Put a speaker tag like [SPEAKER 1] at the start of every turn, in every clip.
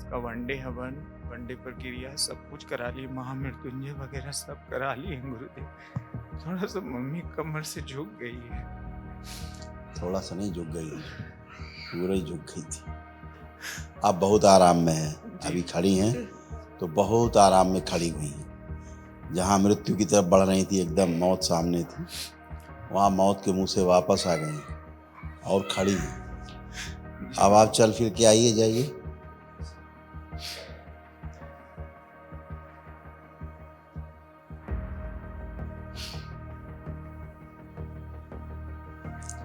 [SPEAKER 1] इसका वनडे हवन, वनडे प्रक्रिया सब कुछ करा ली, महामृत्युंजय वगैरह सब करा लिए हैं गुरुदेव। थोड़ा-सा मम्मी कमर से झुक गई है।
[SPEAKER 2] थोड़ा सा नहीं झुक गई है, पूरा ही झुक गई थी। अब बहुत आराम में है, अभी खड़ी हैं तो बहुत आराम में खड़ी हुई हैं। जहाँ मृत्यु की तरफ बढ़ रही थी, एकदम मौत सामने थी, वहाँ मौत के मुंह से वापस आ गई हैं और खड़ी हैं। अब आप चल फिर के आइए, जाइए।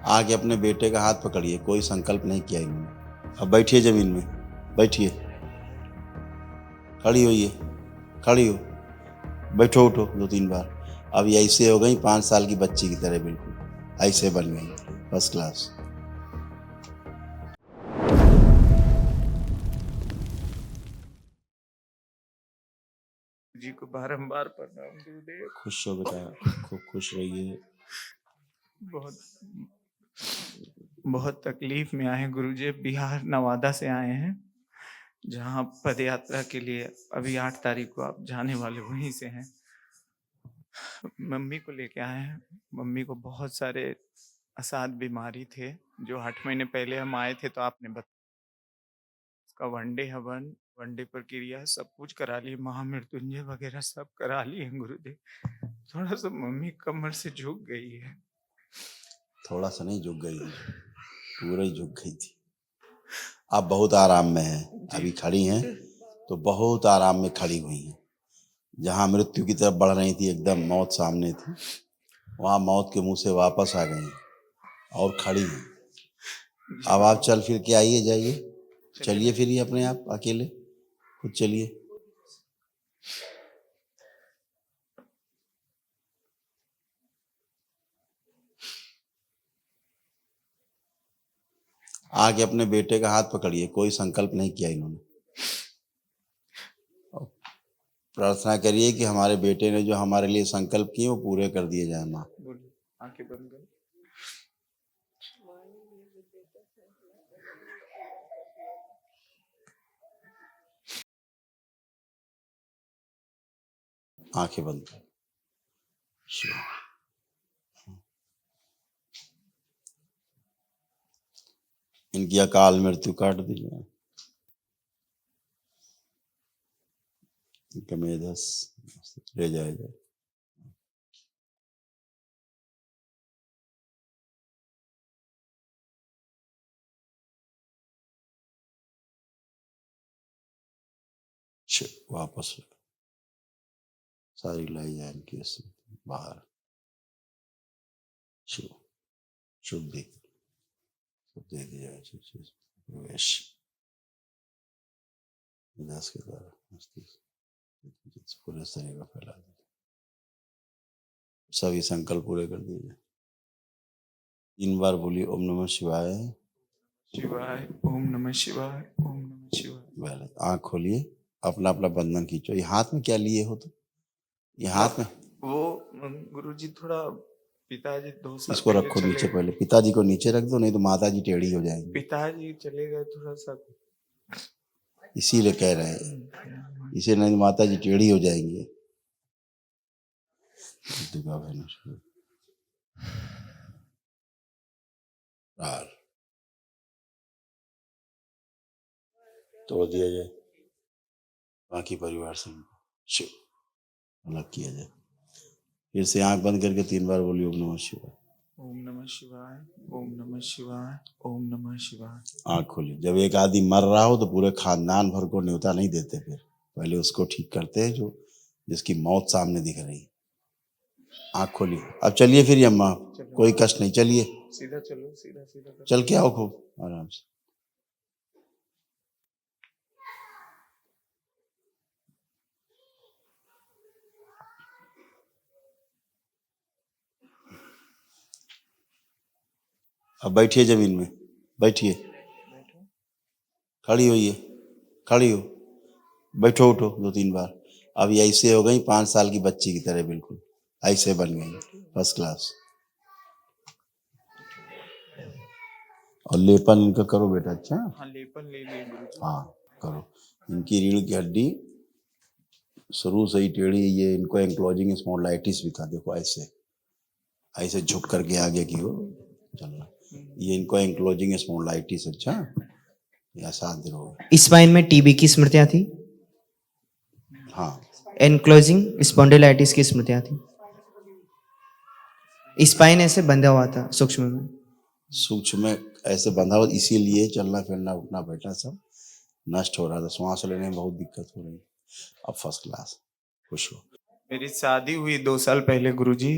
[SPEAKER 2] आके अपने बेटे का हाथ पकड़िए, कोई संकल्प नहीं किया इन्होंने। अब बैठिए जमीन में, बैठिए, खड़ी होइए, खड़ी हो, बैठो, उठो 2-3 बार। अब ये ऐसे हो गई 5 साल की बच्ची की तरह, बिल्कुल ऐसे बन गई, फर्स्ट क्लास।
[SPEAKER 1] जी को बारंबार प्रणाम गुरुदेव।
[SPEAKER 2] खुश हो बेटा, खूब खुश रहिए।
[SPEAKER 1] बहुत बहुत तकलीफ में आए हैं गुरुजी, बिहार नवादा से आए हैं, जहाँ पद यात्रा के लिए अभी 8 तारीख को आप जाने वाले वहीं से हैं। मम्मी को लेके आए हैं। मम्मी को बहुत सारे असाध बीमारी थे, जो 8 महीने पहले हम आए थे तो आपने उसका वनडे हवन, वनडे प्रक्रिया सब कुछ करा ली, महामृत्युंजय वगैरह सब करा लिए हैं गुरुदेव। थोड़ा-सा मम्मी कमर से झुक गई है।
[SPEAKER 2] थोड़ा सा नहीं झुक गई है, पूरा ही झुक गई थी। अब बहुत आराम में है, अभी खड़ी हैं तो बहुत आराम में खड़ी हुई हैं। जहाँ मृत्यु की तरफ बढ़ रही थी, एकदम मौत सामने थी, वहाँ मौत के मुंह से वापस आ गई हैं और खड़ी हैं। अब आप चल फिर के आइए, जाइए। चलिए फिर अपने आप अकेले खुद चलिए। आके अपने बेटे का हाथ पकड़िए, कोई संकल्प नहीं किया इन्होंने। और प्रार्थना करिए कि हमारे बेटे ने जो हमारे लिए संकल्प किए वो पूरे कर दिए जाए। माँ
[SPEAKER 1] आंखें बंद कर।
[SPEAKER 2] आंखें बंद कर। इनकी अकाल मृत्यु काट दीजिए, इनका मेधस ले जाएगा। वापस सारी लाई जाए इनकी बाहर। शुद्धि सब दे दिया प्रवेश विनाश के द्वारा मस्तिष्क पूरे शरीर में फैला दिया। सभी संकल्प पूरे कर दिए। 3 बार बोलिए ओम नमः शिवाय।
[SPEAKER 1] शिवाय ओम नमः शिवाय, ओम नमः शिवाय।
[SPEAKER 2] आँख खोलिए, अपना अपना बंधन खींचो। ये हाथ में क्या लिए हो? तो ये हाथ में
[SPEAKER 1] वो गुरुजी थोड़ा पिताजी 2 साल
[SPEAKER 2] इसको
[SPEAKER 1] पहले
[SPEAKER 2] रखो
[SPEAKER 1] चले
[SPEAKER 2] नीचे,
[SPEAKER 1] गए।
[SPEAKER 2] पहले पिताजी को नीचे रख दो, नहीं तो माता जी टेढ़ी हो जाएंगी।
[SPEAKER 1] पिताजी चले गए थोड़ा सा,
[SPEAKER 2] इसीलिए कह रहे हैं, इसे नहीं माता जी टेढ़ी हो जाएंगी। तोड़ दिया जाए, बाकी परिवार से अलग किया जाए। फिर से आंख बंद करके 3 बार बोलिए ओम नमः शिवाय।
[SPEAKER 1] ओम नमः शिवाय, ओम नमः शिवाय, ओम नमः शिवाय।
[SPEAKER 2] आंख खोलिए। जब एक आदमी मर रहा हो तो पूरे खानदान भर को न्योता नहीं देते, फिर पहले उसको ठीक करते हैं जो जिसकी मौत सामने दिख रही। आंख खोलिए। अब चलिए फिर अम्मा, कोई कष्ट नहीं, चलिए
[SPEAKER 1] सीधा चलो, सीधा सीधा
[SPEAKER 2] चल के आओ खूब आराम से। अब बैठिए जमीन में, बैठिए, खड़ी होइए, खड़ी हो, बैठो, उठो 2-3 बार। अब ये ऐसे हो गई 5 साल की बच्ची की तरह, बिल्कुल ऐसे बन गई, फर्स्ट क्लास। और लेपन इनका करो बेटा। अच्छा,
[SPEAKER 1] हाँ लेपन ले लिए गुरुजी।
[SPEAKER 2] हाँ करो। इनकी रीढ़ की हड्डी शुरू से ही टेढ़ी, ये इनको एंक्लोजिंग स्पॉन्डिलाइटिस भी था। देखो ऐसे ऐसे झुक करके आगे की ओर चलना, ये इनको एंक्लोजिंग स्पॉन्डिलाइटिस। अच्छा, ये असाध्य रोग है।
[SPEAKER 3] स्पाइन में टीबी की स्मृतियां थी,
[SPEAKER 2] हाँ,
[SPEAKER 3] एनक्लोजिंग स्पॉन्डिलाइटिस की स्मृतियां थी। स्पाइन ऐसे बंधा हुआ था सूक्ष्म में।
[SPEAKER 2] सूक्ष्म में ऐसे बंधा हुआ, इसीलिए चलना फिरना उठना बैठना सब नष्ट हो रहा था। श्वास लेने में बहुत दिक्कत हो रही। अब फर्स्ट क्लास, खुश हो।
[SPEAKER 1] मेरी शादी हुई 2 साल पहले गुरुजी,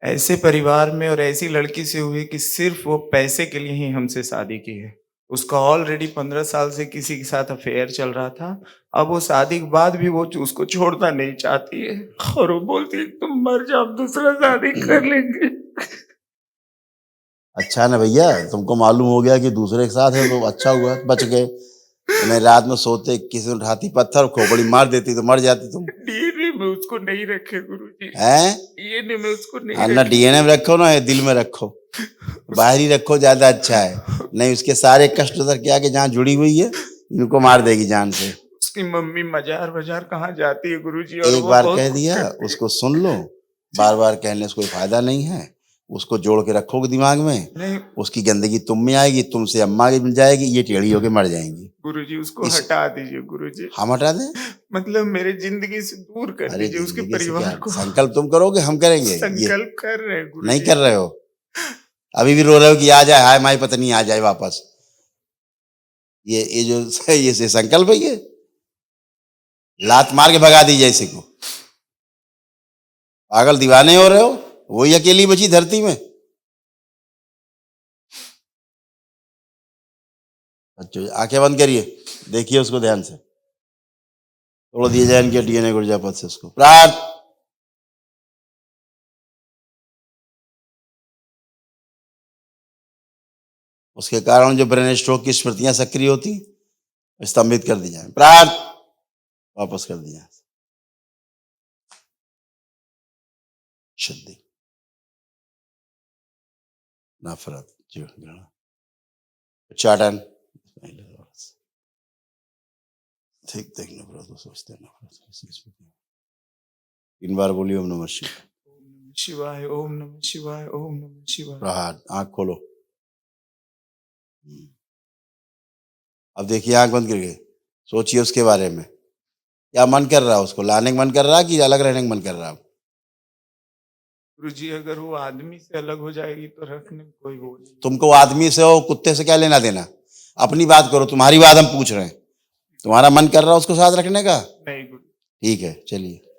[SPEAKER 1] ऐसे परिवार में और ऐसी लड़की से हुई कि सिर्फ वो पैसे के लिए ही हमसे शादी की है। उसका ऑलरेडी 15 साल से किसी के साथ अफेयर चल रहा था। अब वो शादी के बाद भी वो उसको छोड़ना नहीं चाहती है और वो बोलती है तुम मर जाओ, दूसरा शादी कर लेंगे।
[SPEAKER 2] अच्छा ना भैया, तुमको मालूम हो गया कि दूसरे के साथ है तो अच्छा हुआ, बच गए। मैं रात में सोते किसी ने उठाती पत्थर, खोपड़ी मार देती तो मर जाती तुम।
[SPEAKER 1] डीएनए में उसको नहीं रखे गुरुजी,
[SPEAKER 2] हैं?
[SPEAKER 1] डीएनए में उसको नहीं
[SPEAKER 2] हाँ ना,
[SPEAKER 1] रखे।
[SPEAKER 2] डीएनए में रखो ना, दिल में रखो, बाहरी रखो, ज्यादा अच्छा है। नहीं उसके सारे कष्ट उधर के आगे जहाँ जुड़ी हुई है, इनको मार देगी जान से।
[SPEAKER 1] उसकी मम्मी मजार वजार कहाँ जाती है गुरुजी, और
[SPEAKER 2] एक
[SPEAKER 1] वो
[SPEAKER 2] बार
[SPEAKER 1] बहुत
[SPEAKER 2] कह दिया
[SPEAKER 1] करती है।
[SPEAKER 2] उसको सुन लो, बार बार कहने से कोई फायदा नहीं है। उसको जोड़ के रखोगे दिमाग में,
[SPEAKER 1] नहीं
[SPEAKER 2] उसकी गंदगी तुम में आएगी, तुमसे अम्मा की मिल जाएगी, ये टेढ़ी होके मर जाएंगी।
[SPEAKER 1] गुरुजी उसको
[SPEAKER 2] इस-
[SPEAKER 1] हटा दीजिए गुरुजी,
[SPEAKER 2] हम हटा दें?
[SPEAKER 1] मतलब मेरे जिंदगी से दूर कर
[SPEAKER 2] अरे
[SPEAKER 1] दीजिए उसके
[SPEAKER 2] जिंदगी से
[SPEAKER 1] परिवार
[SPEAKER 2] क्या
[SPEAKER 1] को।
[SPEAKER 2] संकल्प तुम करोगे, हम करेंगे? ये
[SPEAKER 1] संकल्प कर रहे हैं गुरुजी।
[SPEAKER 2] नहीं कर रहे हो, अभी भी रो रहे हो कि आ जाए, हाय माई पत्नी आ जाए वापस। ये जो ये से संकल्प है, ये लात मार के भगा दी जैसे को। पागल दीवाने हो रहे हो, वही अकेली बची धरती में। अच्छा, आंखें बंद करिए, देखिए उसको ध्यान से। तोड़ दिए जाए इनके डीएनए गुर्जापत से उसको। प्रार्थ उसके कारण जो ब्रेन स्ट्रोक की स्मृतियां सक्रिय होती, स्तंभित कर दी जाए। प्रार्थ वापस कर दी जाए। शुद्धि, नफरत, जो घृणा, उच्चाटन, ठीक देखने पर तो सोचते नफरत। 3 बार बोलिए ओम नमः शिवाय।
[SPEAKER 1] ओम नमः शिवाय, ओम नमः शिवाय, ओम नमः शिवाय।
[SPEAKER 2] प्रहार, आंख खोलो। अब देखिए आंख बंद करके सोचिए उसके बारे में, क्या मन कर रहा है? उसको लाने का मन कर रहा है कि अलग रहने का मन कर रहा है?
[SPEAKER 1] गुरुजी अगर वो आदमी से अलग हो जाएगी तो रखने में कोई वो नहीं।
[SPEAKER 2] तुमको आदमी से हो कुत्ते से क्या लेना देना? अपनी बात करो, तुम्हारी बात हम पूछ रहे हैं। तुम्हारा मन कर रहा है उसको साथ रखने का?
[SPEAKER 1] नहीं गुरु।
[SPEAKER 2] ठीक है, चलिए।